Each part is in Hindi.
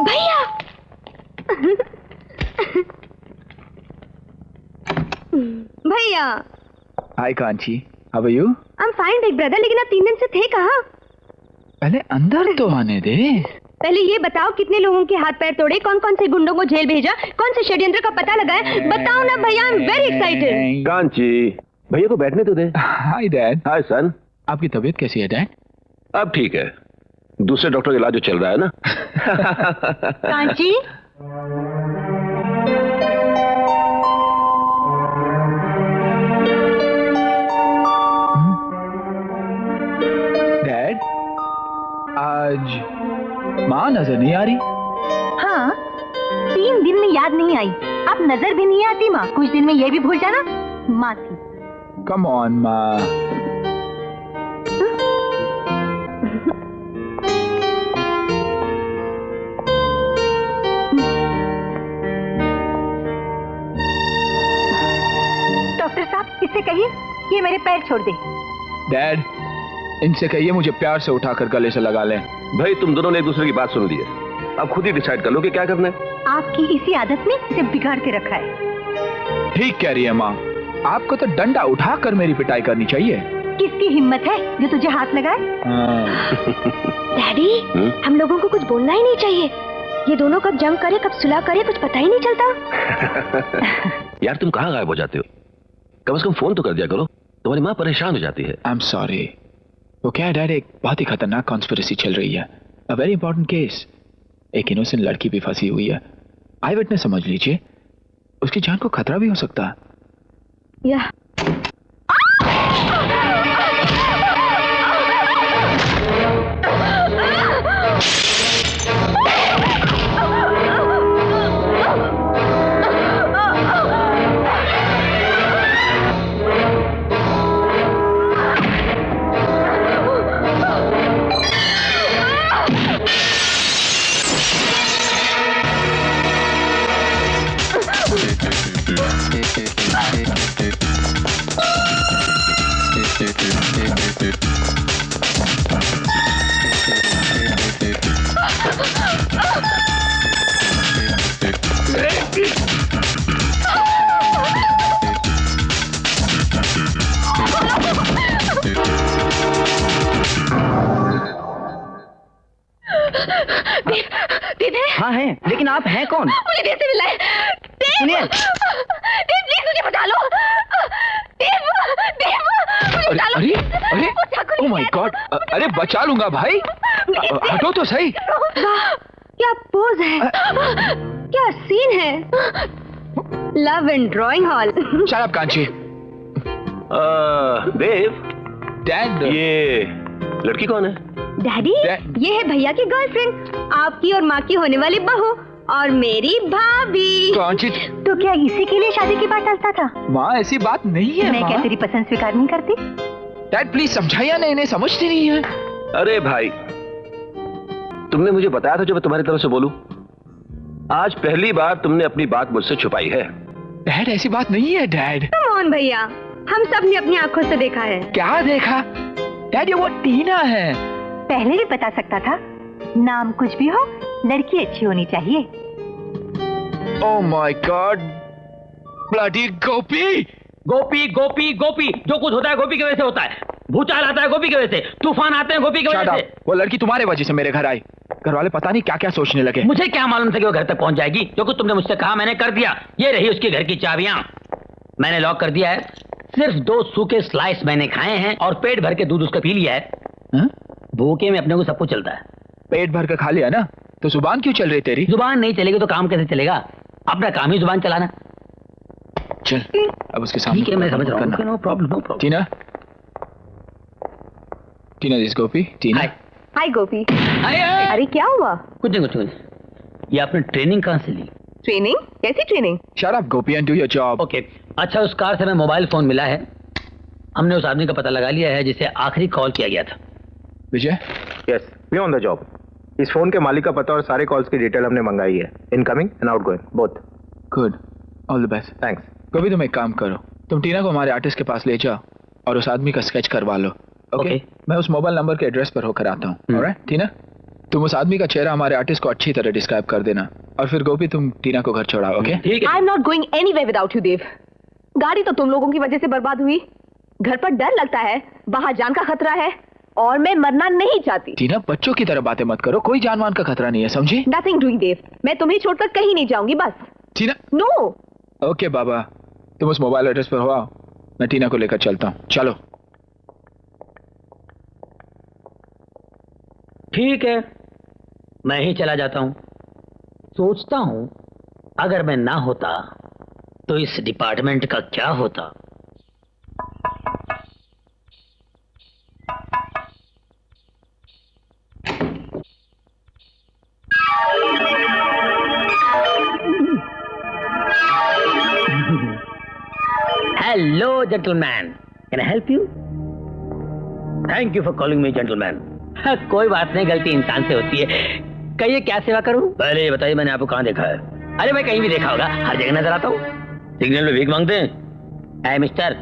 भैया। भैया। Hi Kanchi, how are you? I am fine big brother, लेकिन आप 3 दिन से थे कहाँ? पहले अंदर तो आने दे। पहले ये बताओ कितने लोगों के हाथ पैर तोड़े, कौन कौन से गुंडों को जेल भेजा, कौन से षड्यंत्र का पता लगाया, बताओ ना भैया। I am very excited. Kanchi, भैया को बैठने तो दे। Hi dad. हाय सन। आपकी तबीयत कैसी है डैड? अब ठीक है, दूसरे डॉक्टर का इलाज जो चल रहा है ना। कांची। डैड, आज माँ नजर नहीं आ रही। हाँ, 3 दिन में याद नहीं आई, अब नजर भी नहीं आती माँ। कुछ दिन में ये भी भूल जाना माँ थी। कम ऑन माँ। डॉक्टर साहब, इससे कहिए ये मेरे पैर छोड़ दे। डैड, इनसे कहिए मुझे प्यार से उठाकर गले से लगा लें। भाई तुम दोनों ने एक दूसरे की बात सुन ली है, अब खुद ही डिसाइड कर लो कि क्या करना है। आपकी इसी आदत ने इसे बिगाड़ के रखा है। ठीक कह रही है माँ, आपको तो डंडा उठाकर मेरी पिटाई करनी चाहिए। किसकी हिम्मत है जो तुझे हाथ लगाए? डैडी, हम लोगों को कुछ बोलना ही नहीं चाहिए। ये दोनों कब जंग करे कब सुलह करे कुछ पता ही नहीं चलता। यार तुम कहाँ गायब हो जाते हो? कम से कम फोन तो कर दिया करो, तुम्हारी माँ परेशान हो जाती है। I am sorry. वो क्या है डैड, एक बहुत ही खतरनाक कॉन्स्पिरेसी चल रही है। A very important case. एक इनोसेंट लड़की भी फंसी हुई है। आई विटनेस समझ लीजिए, उसकी जान को खतरा भी हो सकता है। या हाँ है, लेकिन आप हैं कौन? मुझे देव से मिलना है। सुनिए, देव प्लीज मुझे बचा लो। देव, देव मुझे बचा लो। अरे अरे ओह माय गॉड, अरे बचा लूंगा भाई, हटो तो सही। क्या पोज है, क्या सीन है। Love and drawing hall. Shut up Kanchi. Dev, dad, ये लड़की कौन है? डैडी, ये है भैया की गर्लफ्रेंड, आपकी और माँ की होने वाली बहू, और मेरी भाभी। कांची, तो क्या इसी के लिए शादी की बात चलता था? माँ ऐसी बात नहीं है। मैं क्या तेरी पसंद स्वीकार नहीं करती? डैड प्लीज समझाइए ना, इन्हें समझती नहीं है। अरे भाई, तुमने मुझे बताया था जो मैं तुम्हारी तरफ से बोलूं। आज पहली बार तुमने अपनी बात मुझसे छुपाई है। डैड ऐसी बात नहीं है डैड। कम ऑन भैया, हम सब ने अपनी आंखों से देखा है। क्या देखा? डैड ये वो टीना है। पहले भी बता सकता था, नाम कुछ भी हो, लड़की अच्छी होनी चाहिए। ओह माय गॉड, ब्लडी गोपी। गोपी गोपी गोपी, जो कुछ होता है गोपी की वजह से होता है। भूचाल आता है गोपी की वजह से, तूफान आते हैं गोपी की वजह से। वो लड़की तुम्हारे वजह से मेरे घर आई, घर वाले पता नहीं क्या क्या सोचने लगे। मुझे क्या मालूम था कि वो घर तक पहुंच जाएगी। जो कुछ तुमने मुझसे कहा मैंने कर दिया। ये रही उसके घर की चाबियां, मैंने लॉक कर दिया है। सिर्फ 2 सूखे स्लाइस मैंने खाए हैं और पेट भर के दूध उसका पी लिया है। भूखे में अपने को सब कुछ चलता है। पेट भर के खा लिया ना, तो जुबान क्यों चल रही तेरी? जुबान नहीं चलेगी तो काम कैसे चलेगा? अपना काम ही जुबान चलाना। चल अब उसके सामने। ठीक है, मैं समझ रहा हूँ। No problem, no problem. Tina, Tina this Gopi. Tina. Hi Gopi. Hi. अरे क्या हुआ? कुछ नहीं कुछ नहीं। ये आपने ट्रेनिंग कहाँ से ली? ट्रेनिंग? कैसी training? Shut up Gopi and do your job. Okay, अच्छा उस कार से हमें मोबाइल फोन मिला है। हमने उस आदमी का पता लगा लिया है जिसे आखिरी कॉल किया गया था। Vijay? Yes, we on the job. इस फोन के मालिक का पता और सारे कॉल्स की डिटेल हमने मंगाई है, incoming and outgoing both. Good, all the best. Thanks. Gopi तुम एक काम करो, तुम टीना को हमारे आर्टिस्ट के पास ले जाओ और उस आदमी का स्केच करवा लो। ओके? मैं उस मोबाइल नंबर के एड्रेस पर होकर आता हूँ। ऑलराइट टीना? तुम उस आदमी का चेहरा हमारे आर्टिस्ट को अच्छी तरह डिस्क्राइब कर देना, और फिर गोपी तुम टीना को घर छोड़ाओ, ओके? ठीक है। I am not going anywhere without you Dev. गाड़ी तो तुम लोगों की वजह से बर्बाद हुई, घर पर डर लगता है, बाहर जान का खतरा है, और मैं मरना नहीं चाहती। टीना, बच्चों की तरह बातें मत करो, कोई जानवान का खतरा नहीं है, समझी? नथिंग डूइंग देव, मैं तुम्हें छोड़कर कहीं नहीं जाऊंगी, बस। टीना। नो। ओके बाबा, तुम उस मोबाइल एड्रेस पर हो आओ, मैं टीना को लेकर चलता हूँ, चलो। ठीक है, मैं ही चला जाता हूं। सोचता हूं अगर मैं ना होता तो इस डिपार्टमेंट का क्या होता। Hello gentleman, can I help you? Thank you for calling me gentleman. कोई बात नहीं, गलती इंसान से होती है। कहिए क्या सेवा करूं? पहले ये बताइए मैंने आपको कहां देखा है? अरे मैं कहीं भी देखा होगा, हर जगह नजर आता हूं। सिग्नल में भीख मांगते हैं? ऐ मिस्टर,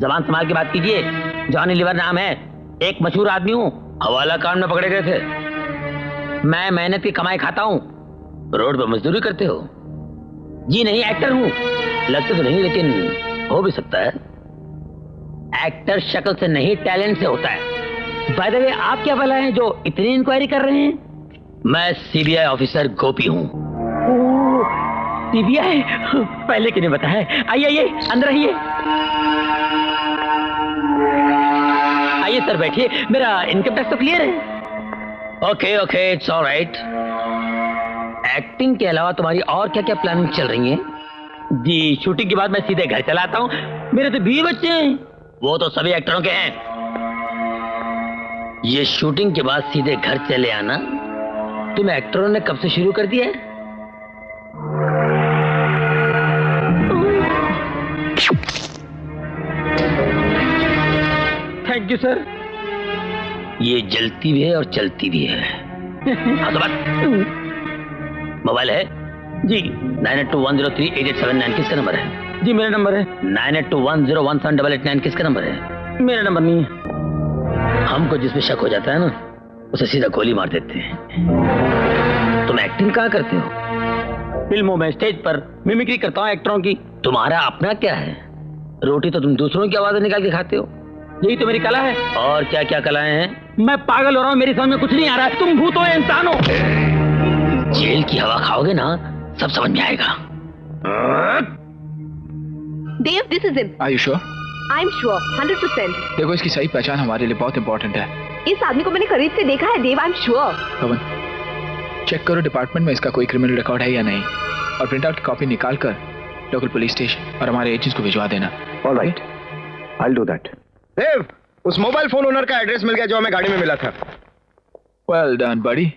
जबान संभाल के बात कीजिए। जॉनी लीवर नाम है, एक मशहूर आदमी हूं, हवाला कांड में पकड़े गए थे। मैं मेहनत की कमाई खाता हूं, रोड पर मजदूरी करते हो? जी नहीं, एक्टर हूं। लगते तो नहीं, लेकिन हो भी सकता है। एक्टर शक्ल से नहीं, टैलेंट से होता है। बाय द वे, आप क्या भला हैं जो इतनी इंक्वायरी कर रहे हैं? मैं सीबीआई ऑफिसर गोपी हूं। सीबीआई? पहले क्यों नहीं बताया? आइए आइए, अंदर आइए। आइए सर, बैठिए। मेरा इनकम टैक्स तो क्लियर है। Okay okay, it's alright. Acting के अलावा तुम्हारी और क्या क्या प्लानिंग चल रही है? जी, शूटिंग के बाद मैं सीधे घर चला आता हूं। मेरे तो 20 बच्चे हैं। वो तो सभी एक्टरों के हैं। ये शूटिंग के बाद सीधे घर चले आना तुम एक्टरों ने कब से शुरू कर दिया है? Thank you sir. ये जलती भी है और चलती भी है। हाँ तो बात। मोबाइल है जी? 9821038879 किसका नंबर है? जी मेरा नंबर है। 9821017889 किसका नंबर है? मेरा नंबर नहीं है। हमको जिसमें शक हो जाता है ना, उसे सीधा गोली मार देते हैं। तुम एक्टिंग कहाँ करते हो? फिल्मों में, स्टेज पर मिमिक्री करता हूँ एक्टरों की। तुम्हारा अपना क्या है? रोटी तो तुम दूसरों की आवाजें निकाल के खाते हो। यही तो मेरी कला है। और क्या क्या कलाएं हैं? मैं पागल हो रहा हूँ, मेरी समझ में कुछ नहीं आ रहा है। तुम भूत हो या इंसान हो? जेल की हवा खाओगे ना, सब समझ में आएगा। Dev, this is him. Are you sure? I am sure, 100%। देखो, इसकी सही पहचान हमारे लिए बहुत इंपॉर्टेंट है। इस आदमी को मैंने करीब से देखा है Dev, I am sure. Pawan, check करो डिपार्टमेंट में इसका कोई क्रिमिनल रिकॉर्ड है या नहीं, और प्रिंट आउट की कॉपी निकाल कर लोकल पुलिस स्टेशन और हमारे एजेंट्स को भिजवा देना। Alright, I will do that. Dev, उस मोबाइल फोन ओनर का एड्रेस मिल गया जो हमें गाड़ी में मिला था। वेल डन बड़ी।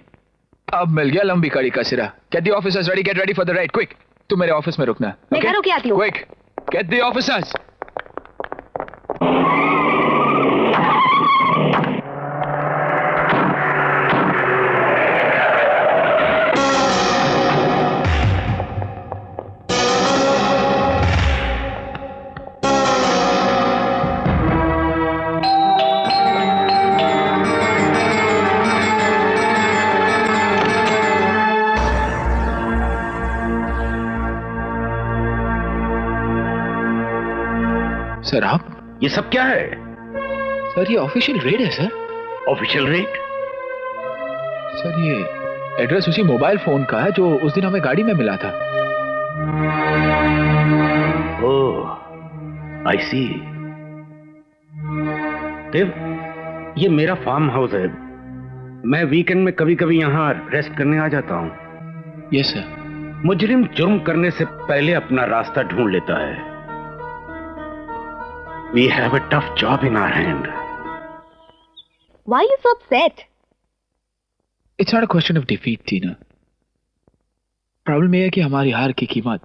अब मिल गया लंबी कड़ी का सिरा। Get the officers ready, get ready for the ride, quick. तुम मेरे ऑफिस में रुकना। मैं घर होके आती हूँ। Quick, get the officers. Sir आप? ये सब क्या है? सर ये ऑफिशियल रेड है सर। Official red? सर ये एड्रेस उसी मोबाइल फोन का है जो उस दिन हमें गाड़ी में मिला था। ओह, आई सी। देव, ये मेरा फार्म हाउस है। मैं वीकेंड में कभी कभी यहाँ रेस्ट करने आ जाता हूँ। Yes sir. मुजरिम जुर्म करने से पहले अपना रास्ता ढूंढ लेता है। We have a tough job in our hand. Why are you so upset? It's not a question of defeat, Tina. Problem यह है कि हमारी हार की कीमत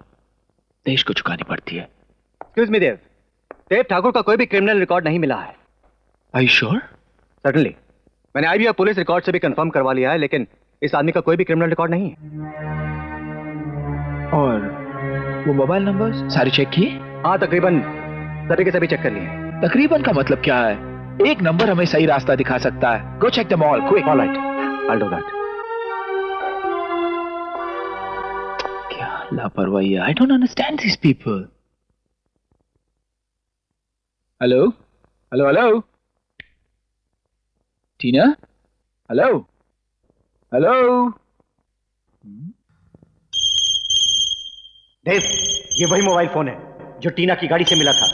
देश को चुकानी पड़ती है। Excuse me, देव। देव ठाकुर का कोई भी क्रिमिनल रिकॉर्ड नहीं मिला है। Are you sure? Certainly. मैंने IBR पुलिस रिकॉर्ड से भी कंफर्म करवा लिया है, लेकिन इस आदमी का कोई भी क्रिमिनल रिकॉर्ड नहीं है। और वो मोबाइल नंबर्स सारे चेक किए? हाँ, तकरीबन सभी के सभी चेक कर लिए। तकरीबन का मतलब क्या है? एक नंबर हमें सही रास्ता दिखा सकता है। Go check them all, quick. All right, I'll do that. लापरवाही है. I don't understand these people. Hello? Hello? Tina? Hello? Hello? देव, ये वही मोबाइल फोन है जो टीना की गाड़ी से मिला था.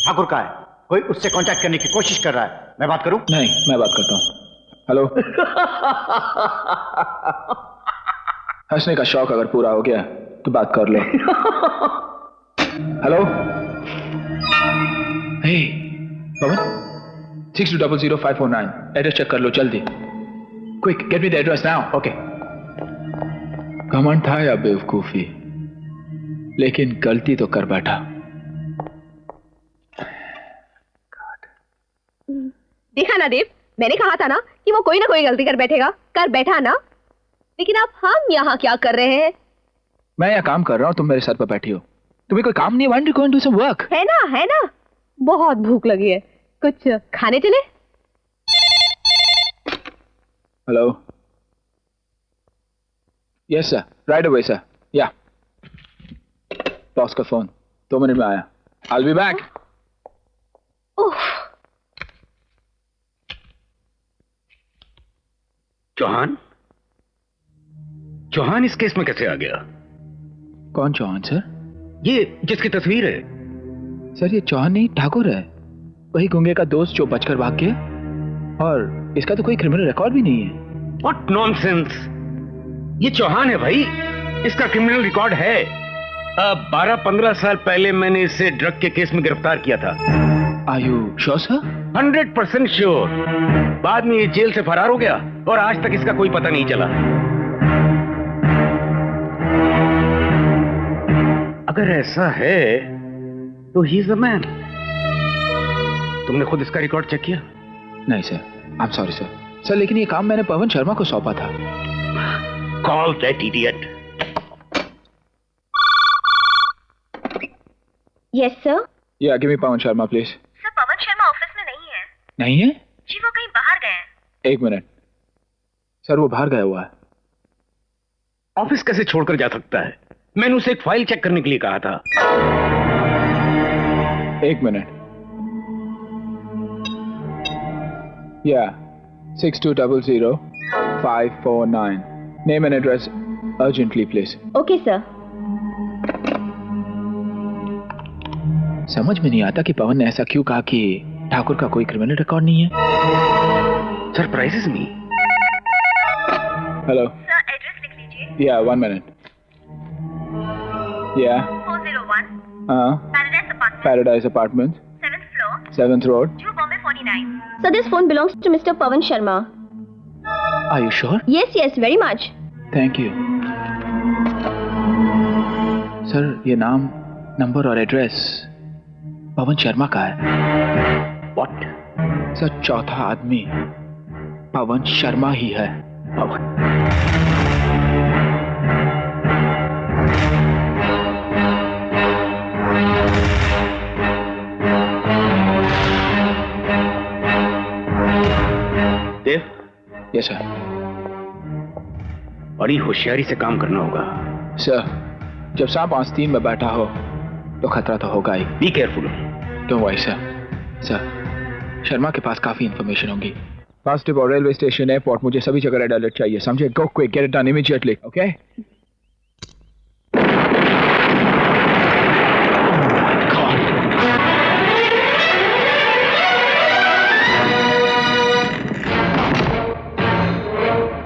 ठाकुर का है. कोई उससे कांटेक्ट करने की कोशिश कर रहा है. मैं बात करूं? नहीं, मैं बात करता हूँ. हेलो. हंसने का शौक अगर पूरा हो गया तो बात कर लो. हेलो. हे पवन, 62000549 एड्रेस चेक कर लो जल्दी. Quick, get me the address now. Okay. घमंड था या बेवकूफी, लेकिन गलती तो कर बैठा. देखा ना देव, मैंने कहा था ना कि वो कोई ना कोई गलती कर बैठेगा. कर बैठा ना. लेकिन अब हम यहाँ क्या कर रहे हैं? मैं यहाँ काम कर रहा हूँ, तुम मेरे सर पर बैठी हो. तुम्हें कोई काम नहीं है? Why don't you go and do some work? है ना. बहुत भूख लगी है. कुछ खाने चले? Hello. Yes sir, right away sir. या बॉस का फोन 2 मिनट में आया. I'll be back. ओह, चौहान? चौहान इस केस में कैसे आ गया? कौन चौहान सर? ये जिसकी तस्वीर है. सर ये चौहान नहीं, ठाकुर है. वही गुंगे का दोस्त जो बचकर भाग गया. और इसका तो कोई क्रिमिनल रिकॉर्ड भी नहीं है. What nonsense! ये चौहान है भाई. इसका क्रिमिनल रिकॉर्ड है. 12-15 साल पहले मैंने इसे ड्रग के केस में गिरफ्तार किया था. Are you sure sir? 100% sure. बाद में ये जेल से फरार हो गया और आज तक इसका कोई पता नहीं चला. अगर ऐसा है तो ही इज अ मैन. तुमने खुद इसका रिकॉर्ड चेक किया? नहीं sir, I am sorry sir. Sir लेकिन ये काम मैंने पवन शर्मा को सौंपा था. Call that idiot. Yes sir. या give me Pawan Sharma please. Sir Pawan Sharma office में नहीं है. नहीं है? जी वो कहीं बाहर गए हैं. 1 मिनट. सर वो बाहर गया हुआ है. ऑफिस कैसे छोड़कर जा सकता है? मैंने उसे एक फाइल चेक करने के लिए कहा था. 1 मिनट. या 62000549. Name and address urgently please. Okay sir. समझ में नहीं आता कि पवन ने ऐसा क्यों कहा कि ठाकुर का कोई क्रिमिनल रिकॉर्ड नहीं है. सरप्राइजेस मी. हेलो. सर एड्रेस लिख लीजिए. या 1 मिनट. या 401 हाँ, paradise apartment 7th floor, 7th road. New Bombay 49. Sir, this phone belongs to Mr. Pavan Sharma. Are you sure? Yes, very much. Thank you. Sir ये नाम, नंबर और एड्रेस पवन शर्मा का है. व्हाट? सर चौथा आदमी पवन शर्मा ही है. पवन? देव? Yes sir. बड़ी होशियारी से काम करना होगा. सर जब सांप आस्तीन में बैठा हो तो खतरा तो होगा ही. Be careful. Don't worry sir. Sir Sharma के पास काफी इंफॉर्मेशन होगी. Fast depot, railway station, airport, मुझे सभी जगह रेड अलर्ट चाहिए. समझे? Go quick, get it done immediately. Okay?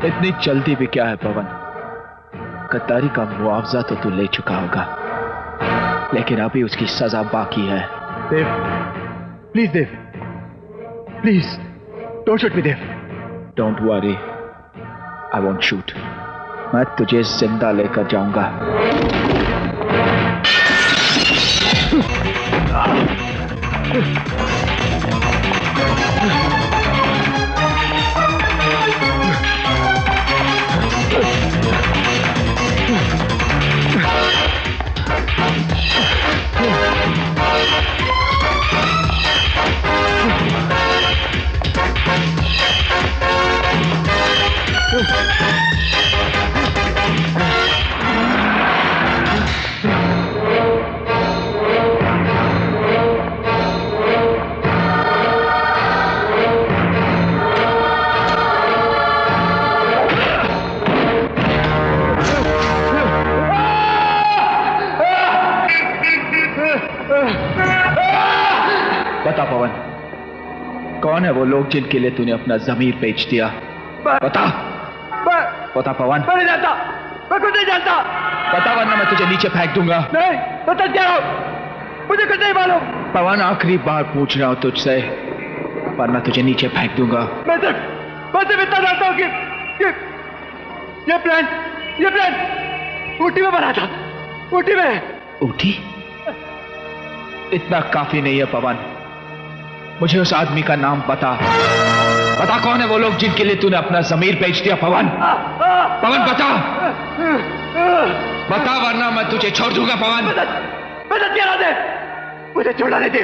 इतनी जल्दी भी क्या है पवन? गद्दारी का मुआवजा तो तू ले चुका होगा, लेकिन अभी उसकी सजा बाकी है. Dev, please Dev, please don't shoot me Dev. Don't worry, I won't shoot. मैं तुझे जिंदा लेकर जाऊंगा. कौन है वो लोग जिनके लिए तूने अपना जमीर बेच दिया? बता बता पवन। मैं नहीं जानता, मैं कुछ नहीं जानता। बता वरना मैं तुझे नीचे फेंक दूंगा। नहीं, बता क्या हो, मुझे कुछ नहीं मालूम। पवन आखिरी बार पूछ रहा हूं तुझसे, वरना तुझे नीचे फेंक दूंगा। मैं सिर्फ इतना जानता हूँ कि ये प्लान ऊटी में बना था, ऊटी में। ऊटी? इतना काफी नहीं है पवन, मुझे उस आदमी का नाम बता। बता कौन है वो लोग जिनके लिए तूने अपना जमीर बेच दिया पवन? पवन बता, बता वरना मैं तुझे छोड़ दूंगा पवन। मदद क्या दे, मुझे छोड़ा नहीं दे।